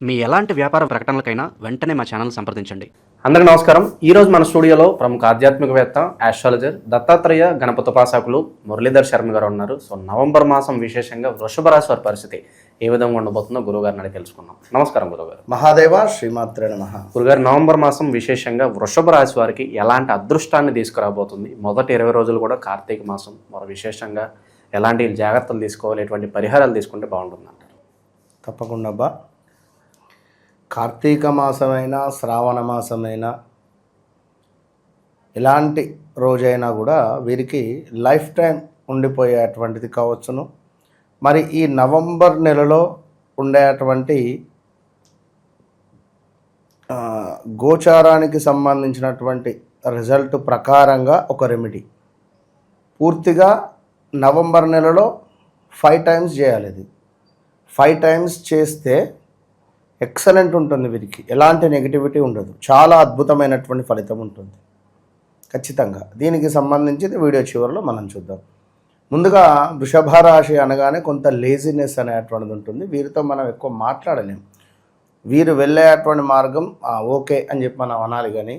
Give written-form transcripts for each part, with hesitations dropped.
మీ ఎలాంటి వ్యాపార ప్రకటనలకైనా వెంటనే మా ఛానల్ సంప్రదించండి. అందరికీ నమస్కారం. ఈరోజు మన స్టూడియోలో ప్రముఖ ఆధ్యాత్మికవేత్త, ఆస్ట్రాలజర్ దత్తాత్రేయ గణపతోపాసకులు మురళీధర్ శర్మ గారు ఉన్నారు. సో నవంబర్ మాసం విశేషంగా వృషభ రాశి వారి పరిస్థితి ఏ విధంగా ఉండబోతుందో గురువుగారిని అడిగి తెలుసుకుందాం. నమస్కారం గురుగారు. మహాదేవ శ్రీమాత్రే నమః. గురుగారు, నవంబర్ మాసం విశేషంగా వృషభ రాశి వారికి ఎలాంటి అదృష్టాన్ని తీసుకురాబోతుంది? మొదటి 20 రోజులు కూడా కార్తీక మాసం, మరి విశేషంగా ఎలాంటి జాగ్రత్తలు తీసుకోవాలి, ఎటువంటి పరిహారాలు తీసుకుంటే బాగుంటుంది అంటారు? తప్పకుండా అబ్బా. కార్తీక మాసమైనా శ్రావణ మాసమైనా ఎలాంటి రోజైనా కూడా వీరికి లైఫ్ టైం ఉండిపోయేటువంటిది కావచ్చును. మరి ఈ నవంబర్ నెలలో ఉండేటువంటి గోచారానికి సంబంధించినటువంటి రిజల్ట్ ప్రకారంగా ఒక రెమెడీ పూర్తిగా నవంబర్ నెలలో 5 టైమ్స్ చేయాలి. ఇది 5 టైమ్స్ చేస్తే ఎక్సలెంట్ ఉంటుంది. వీరికి ఎలాంటి నెగిటివిటీ ఉండదు. చాలా అద్భుతమైనటువంటి ఫలితం ఉంటుంది ఖచ్చితంగా. దీనికి సంబంధించి వీడియో చివరిలో మనం చూద్దాం. ముందుగా వృషభ రాశి అనగానే కొంత లేజినెస్ అనేటువంటిది ఉంటుంది. వీరితో మనం ఎక్కువ మాట్లాడలేం. వీరు వెళ్ళేటువంటి మార్గం ఓకే అని చెప్పి మనం అనాలి, కానీ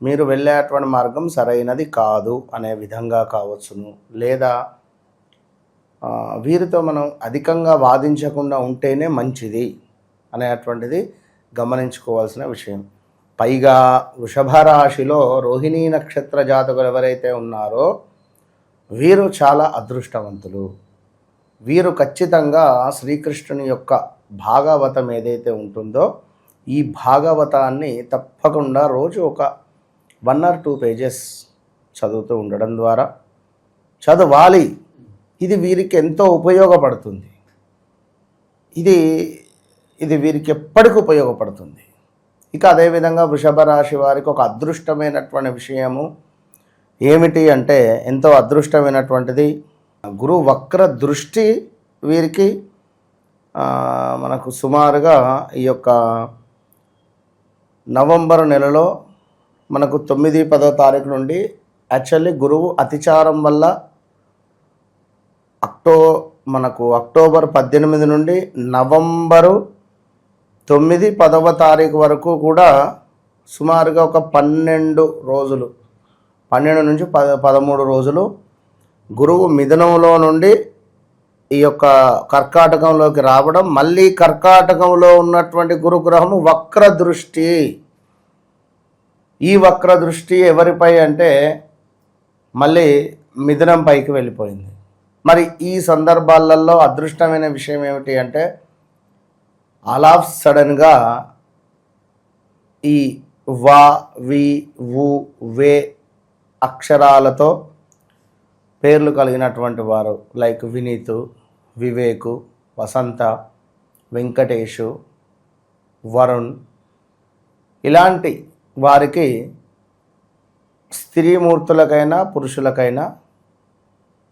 మీరు వెళ్ళేటువంటి మార్గం సరైనది కాదు అనే విధంగా కావచ్చును. లేదా వీరితో మనం అధికంగా వాదించకుండా ఉంటేనే మంచిది అనేటువంటిది గమనించుకోవాల్సిన విషయం. పైగా వృషభ రాశిలో రోహిణీ నక్షత్ర జాతకులు ఎవరైతే ఉన్నారో వీరు చాలా అదృష్టవంతులు. వీరు ఖచ్చితంగా శ్రీకృష్ణుని యొక్క భాగవతం ఏదైతే ఉంటుందో ఈ భాగవతాన్ని తప్పకుండా రోజు ఒక 1 or 2 పేజెస్ చదువుతూ ఉండడం ద్వారా చదవాలి. ఇది వీరికి ఎంతో ఉపయోగపడుతుంది. ఇది వీరికి ఎప్పటికీ ఉపయోగపడుతుంది. ఇక అదేవిధంగా వృషభ రాశి వారికి ఒక అదృష్టమైనటువంటి విషయము ఏమిటి అంటే, ఎంతో అదృష్టమైనటువంటిది గురు వక్ర దృష్టి వీరికి మనకు సుమారుగా ఈ యొక్క నవంబర్ నెలలో మనకు 9, 10వ తారీఖు నుండి యాక్చువల్లీ గురువు అతిచారం వల్ల అక్టోబర్ 18 నుండి నవంబరు 9, 10వ తారీఖు వరకు కూడా సుమారుగా ఒక 12 రోజులు, 12 నుంచి 13 రోజులు గురువు మిథునంలో నుండి ఈ యొక్క కర్కాటకంలోకి రావడం, మళ్ళీ కర్కాటకంలో ఉన్నటువంటి గురుగ్రహము వక్ర దృష్టి. ఈ వక్ర దృష్టి ఎవరిపై అంటే మళ్ళీ మిథునం పైకి వెళ్ళిపోయింది. మరి ఈ సందర్భాలలో అదృష్టమైన విషయం ఏమిటి అంటే, ఆల్ ఆఫ్ సడన్గా ఈ వా, వి, వు, వే అక్షరాలతో పేర్లు కలిగినటువంటి వారు లైక్ వినీతు, వివేకు, వసంత, వెంకటేషు, వరుణ్, ఇలాంటి వారికి స్త్రీమూర్తులకైనా పురుషులకైనా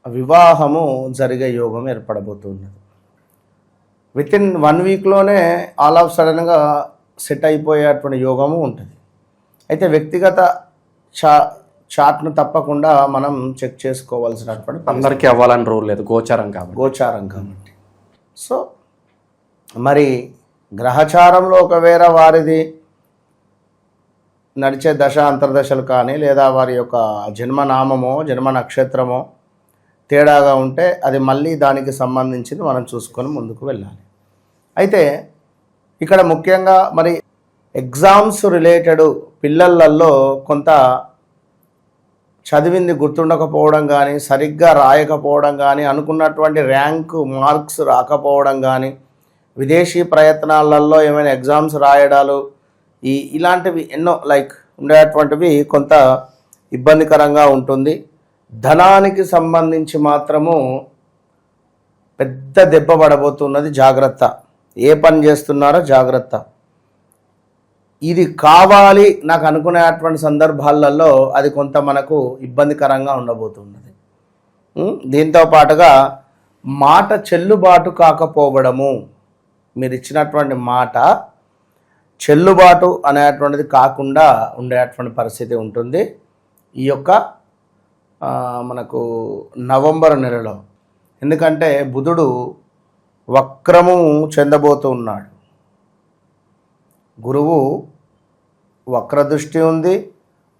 వివాహము జరిగే యోగం ఏర్పడబోతున్నది. వితిన్ 1 వీక్లోనే ఆల్ ఆఫ్ సడన్గా సెట్ అయిపోయేటువంటి యోగము ఉంటుంది. అయితే వ్యక్తిగత చార్ట్ను తప్పకుండా మనం చెక్ చేసుకోవాల్సినటువంటి, అందరికీ అవ్వాలని రూల్ లేదు, గోచారం కాబట్టి. సో మరి గ్రహచారంలో ఒకవేళ వారిది నడిచే దశ అంతర్దశలు కానీ లేదా వారి యొక్క జన్మనామమో జన్మ నక్షత్రమో తేడాగా ఉంటే అది మళ్ళీ దానికి సంబంధించింది మనం చూసుకొని ముందుకు వెళ్ళాలి. అయితే ఇక్కడ ముఖ్యంగా మరి ఎగ్జామ్స్ రిలేటెడ్ పిల్లలలో కొంత చదివింది గుర్తుండకపోవడం కానీ, సరిగ్గా రాయకపోవడం కానీ, అనుకున్నటువంటి ర్యాంకు మార్క్స్ రాకపోవడం కానీ, విదేశీ ప్రయత్నాలలో ఏమైనా ఎగ్జామ్స్ రాయడాలు, ఇలాంటివి ఎన్నో ఉండేటువంటివి కొంత ఇబ్బందికరంగా ఉంటుంది. ధనానికి సంబంధించి మాత్రము పెద్ద దెబ్బ పడబోతున్నది. జాగ్రత్త. ఏ పని చేస్తున్నారో జాగ్రత్త. ఇది కావాలి నాకు అనుకునేటువంటి సందర్భాలలో అది కొంత మనకు ఇబ్బందికరంగా ఉండబోతున్నది. దీంతో పాటుగా మాట చెల్లుబాటు కాకపోవడము, మీరు ఇచ్చినటువంటి మాట చెల్లుబాటు అనేటువంటిది కాకుండా ఉండేటువంటి పరిస్థితి ఉంటుంది ఈ యొక్క మనకు నవంబర్ నెలలో. ఎందుకంటే బుధుడు వక్రము చెందబోతూ ఉన్నాడు. గురువు వక్రదృష్టి ఉంది,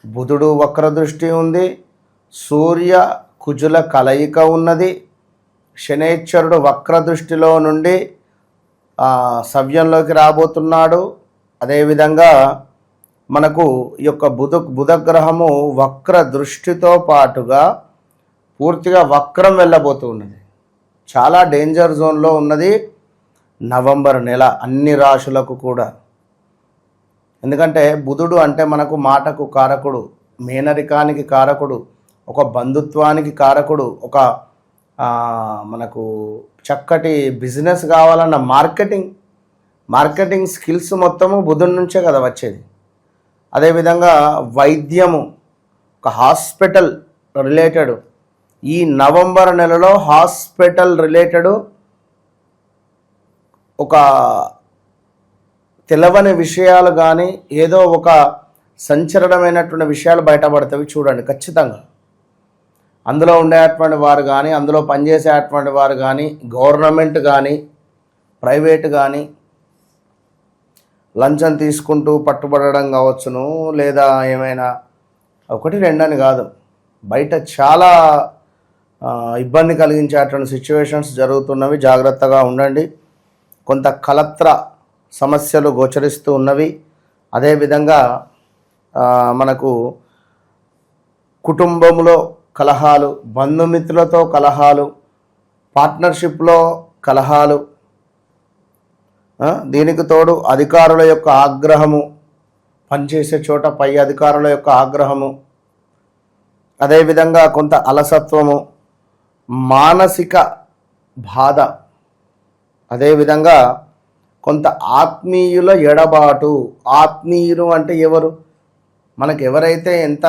బుధుడు వక్రదృష్టి ఉంది, సూర్య కుజుల కలయిక ఉన్నది, శనేశ్వరుడు వక్రదృష్టిలో నుండి సవ్యంలోకి రాబోతున్నాడు. అదేవిధంగా మనకు ఈ యొక్క బుధగ్రహము వక్ర దృష్టితో పాటుగా పూర్తిగా వక్రం వెళ్ళబోతూ ఉన్నది. చాలా డేంజర్ జోన్లో ఉన్నది నవంబర్ నెల అన్ని రాశులకు కూడా. ఎందుకంటే బుధుడు అంటే మనకు మాటకు కారకుడు, మేనరికానికి కారకుడు, ఒక బంధుత్వానికి కారకుడు, ఒక మనకు చక్కటి బిజినెస్ కావాలన్న మార్కెటింగ్ స్కిల్స్ మొత్తము బుధుడి నుంచే కదా వచ్చేది. అదేవిధంగా వైద్యము, ఒక హాస్పిటల్ రిలేటెడ్, ఈ నవంబర్ నెలలో హాస్పిటల్ రిలేటెడ్ ఒక తెలవని విషయాలు కానీ ఏదో ఒక సంచలనమైనటువంటి విషయాలు బయటపడతాయి. చూడండి ఖచ్చితంగా. అందులో ఉండేటువంటి వారు కానీ, అందులో పనిచేసేటువంటి వారు కానీ, గవర్నమెంట్ కానీ ప్రైవేట్ కానీ లంచం తీసుకుంటూ పట్టుబడడం కావచ్చును, లేదా ఏమైనా ఒకటి రెండని కాదు, బయట చాలా ఇబ్బంది కలిగించేటువంటి సిచ్యువేషన్స్ జరుగుతున్నవి. జాగ్రత్తగా ఉండండి. కొంత కలత్ర సమస్యలు గోచరిస్తూ ఉన్నవి. అదేవిధంగా మనకు కుటుంబంలో కలహాలు, బంధుమిత్రులతో కలహాలు, పార్ట్నర్షిప్లో కలహాలు, దీనికి తోడు అధికారుల యొక్క ఆగ్రహము, పనిచేసే చోట పై అధికారుల యొక్క ఆగ్రహము, అదేవిధంగా కొంత అలసత్వము, మానసిక బాధ, అదేవిధంగా కొంత ఆత్మీయుల ఎడబాటు. ఆత్మీయులు అంటే ఎవరు? మనకు ఎవరైతే ఎంత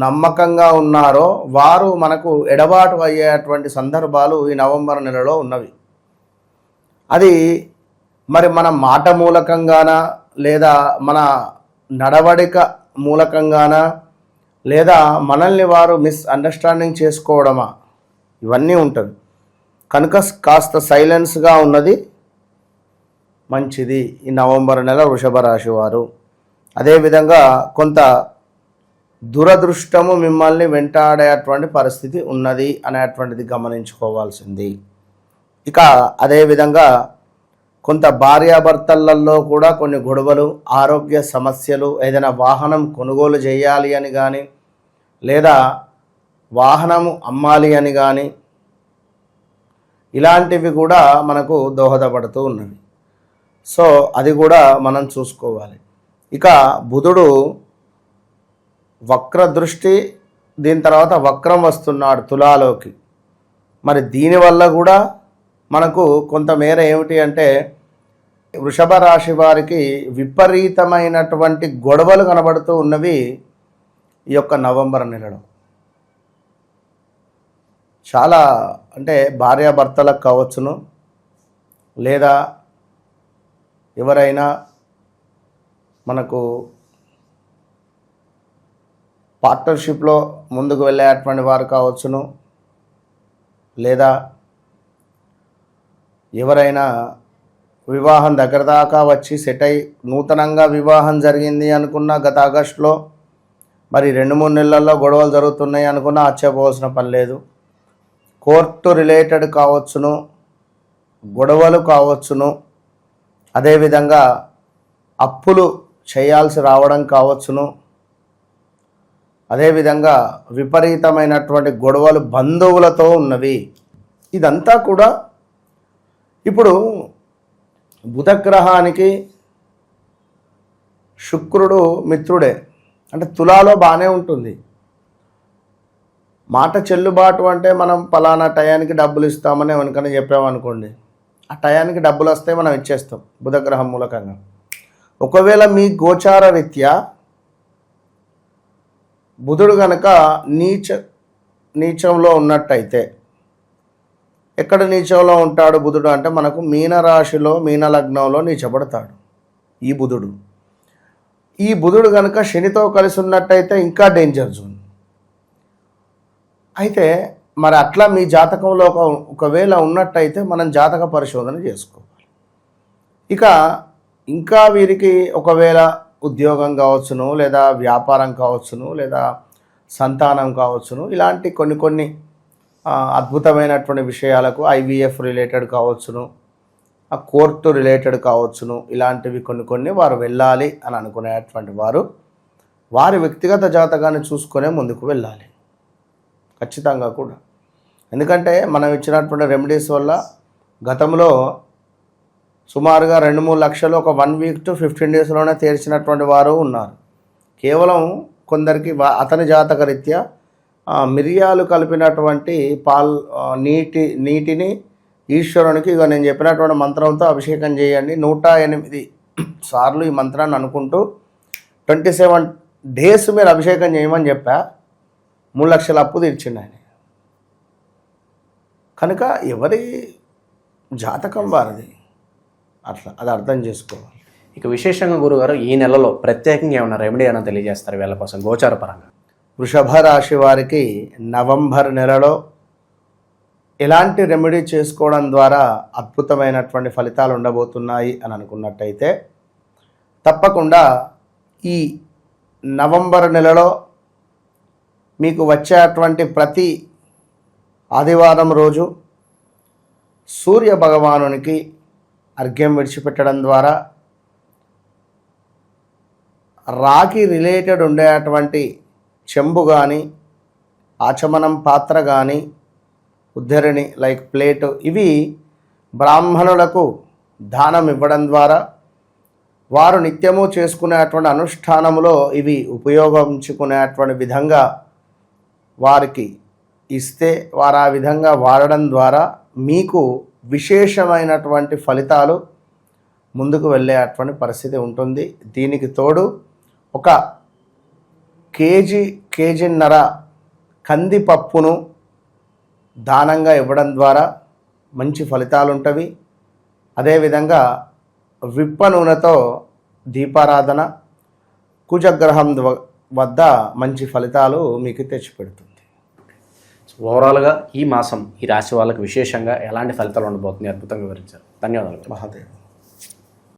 నమ్మకంగా ఉన్నారో వారు మనకు ఎడబాటు అయ్యేటువంటి సందర్భాలు ఈ నవంబర్ నెలలో ఉన్నవి. అది మరి మన మాట మూలకంగానా, లేదా మన నడవడిక మూలకంగానా, లేదా మనల్ని వారు మిస్అండర్స్టాండింగ్ చేసుకోవడమా, ఇవన్నీ ఉంటుంది. కనుక కాస్త సైలెన్స్గా ఉన్నది మంచిది ఈ నవంబర్ నెల వృషభ రాశి వారు. అదేవిధంగా కొంత దురదృష్టము మిమ్మల్ని వెంటాడేటువంటి పరిస్థితి ఉన్నది అనేటువంటిది గమనించుకోవాల్సింది. ఇక అదేవిధంగా కొంత భార్యాభర్తలలో కూడా కొన్ని గొడవలు, ఆరోగ్య సమస్యలు, ఏదైనా వాహనం కొనుగోలు చేయాలి అని కానీ, లేదా వాహనము అమ్మాలి అని కానీ, ఇలాంటివి కూడా మనకు దోహదపడుతూ ఉన్నవి. సో అది కూడా మనం చూసుకోవాలి. ఇక బుధుడు వక్ర దృష్టి, దీని తర్వాత వక్రం వస్తున్నాడు తులాలోకి. మరి దీనివల్ల కూడా మనకు కొంతమేర ఏమిటి అంటే వృషభ రాశి వారికి విపరీతమైనటువంటి గొడవలు కనబడుతూ ఉన్నవి ఈ యొక్క నవంబర్ నెలలో. చాలా అంటే భార్యాభర్తలకు కావచ్చును, లేదా ఎవరైనా మనకు పార్ట్నర్షిప్లో ముందుకు వెళ్ళేటువంటి వారు కావచ్చును, లేదా ఎవరైనా వివాహం దగ్గర దాకా వచ్చి సెట్ అయి నూతనంగా వివాహం జరిగింది అనుకున్న గత ఆగస్టులో మరి 2-3 నెలల్లో గొడవలు జరుగుతున్నాయి అనుకున్నా ఆశ్చర్యపోవాల్సిన పని లేదు. కోర్టు రిలేటెడ్ కావచ్చును, గొడవలు కావచ్చును, అదేవిధంగా అప్పులు చేయాల్సి రావడం కావచ్చును, అదేవిధంగా విపరీతమైనటువంటి గొడవలు బంధువులతో ఉన్నవి. ఇదంతా కూడా ఇప్పుడు బుధగ్రహానికి శుక్రుడు మిత్రుడే, అంటే తులాలో బాగానే ఉంటుంది. మాట చెల్లుబాటు అంటే మనం పలానా టయానికి డబ్బులు ఇస్తామని ఎవరికైనా చెప్పామనుకోండి, ఆ టయానికి డబ్బులు వస్తే మనం ఇచ్చేస్తాం బుధగ్రహం మూలకంగా. ఒకవేళ మీ గోచార రీత్యా బుధుడు కనుక నీచంలో ఉన్నట్టయితే, ఎక్కడ నీచంలో ఉంటాడు బుధుడు అంటే మనకు మీనరాశిలో మీనలగ్నంలో నీచబడతాడు ఈ బుధుడు. ఈ బుధుడు కనుక శనితో కలిసి ఉన్నట్టయితే ఇంకా డేంజర్ జోన్. అయితే మరి అట్లా మీ ఒకవేళ ఉన్నట్టయితే మనం జాతక పరిశోధన చేసుకోవాలి. ఇక ఇంకా వీరికి ఒకవేళ ఉద్యోగం కావచ్చును, లేదా వ్యాపారం కావచ్చును, లేదా సంతానం కావచ్చును, ఇలాంటి కొన్ని అద్భుతమైనటువంటి విషయాలకు ఐవీఎఫ్ రిలేటెడ్ కావచ్చును, కోర్టు రిలేటెడ్ కావచ్చును, ఇలాంటివి కొన్ని వారు వెళ్ళాలి అని అనుకునేటువంటి వారు వారి వ్యక్తిగత జాతకాన్ని చూసుకునే ముందుకు వెళ్ళాలి ఖచ్చితంగా కూడా. ఎందుకంటే మనం ఇచ్చినటువంటి రెమెడీస్ వల్ల గతంలో సుమారుగా 2-3 లక్షలు ఒక 1 వీక్ to 15 డేస్లోనే తీర్చినటువంటి వారు ఉన్నారు. కేవలం కొందరికి అతని జాతక రీత్యా మిరియాలు కలిపినటువంటి నీటిని ఈశ్వరునికి ఇక నేను చెప్పినటువంటి మంత్రంతో అభిషేకం చేయండి. 108 సార్లు ఈ మంత్రాన్ని అనుకుంటూ 27 డేస్ మీరు అభిషేకం చేయమని చెప్పా. 3 లక్షల అప్పు తీర్చిండు ఆయన. కనుక ఎవరి జాతకం వారిది, అట్లా అది అర్థం చేసుకోవాలి. ఇక విశేషంగా గురుగారు ఈ నెలలో ప్రత్యేకంగా ఏమైనా రెమెడీ అయినా తెలియజేస్తారు వీళ్ళ కోసం గోచార పరంగా? వృషభ రాశి వారికి నవంబర్ నెలలో ఎలాంటి రెమెడీ చేసుకోవడం ద్వారా అద్భుతమైనటువంటి ఫలితాలు ఉండబోతున్నాయి అని అనుకున్నట్టయితే, తప్పకుండా ఈ నవంబర్ నెలలో మీకు వచ్చేటువంటి ప్రతి ఆదివారం రోజు సూర్య భగవానునికి అర్ఘ్యం విడిచిపెట్టడం ద్వారా రాగి రిలేటెడ్ ఉండేటువంటి చెంబు కానీ, ఆచమనం పాత్ర కానీ, ఉద్ధరణి లైక్ ప్లేటు, ఇవి బ్రాహ్మణులకు దానం ఇవ్వడం ద్వారా వారు నిత్యము చేసుకునేటువంటి అనుష్ఠానములో ఇవి ఉపయోగించుకునేటువంటి విధంగా వారికి ఇస్తే వారు ఆ విధంగా వాడడం ద్వారా మీకు విశేషమైనటువంటి ఫలితాలు ముందుకు వెళ్ళేటువంటి పరిస్థితి ఉంటుంది. దీనికి తోడు ఒక కేజీన్నర కందిపప్పును దానంగా ఇవ్వడం ద్వారా మంచి ఫలితాలు ఉంటవి. అదేవిధంగా విప్ప నూనెతో దీపారాధన కుజగ్రహం వద్ద మంచి ఫలితాలు మీకు తెచ్చిపెడుతుంది. ఓవరాల్గా ఈ మాసం ఈ రాశి వాళ్ళకి విశేషంగా ఎలాంటి ఫలితాలు ఉండబోతుంది అద్భుతంగా వివరించారు. ధన్యవాదాలు. మహాదేవ్.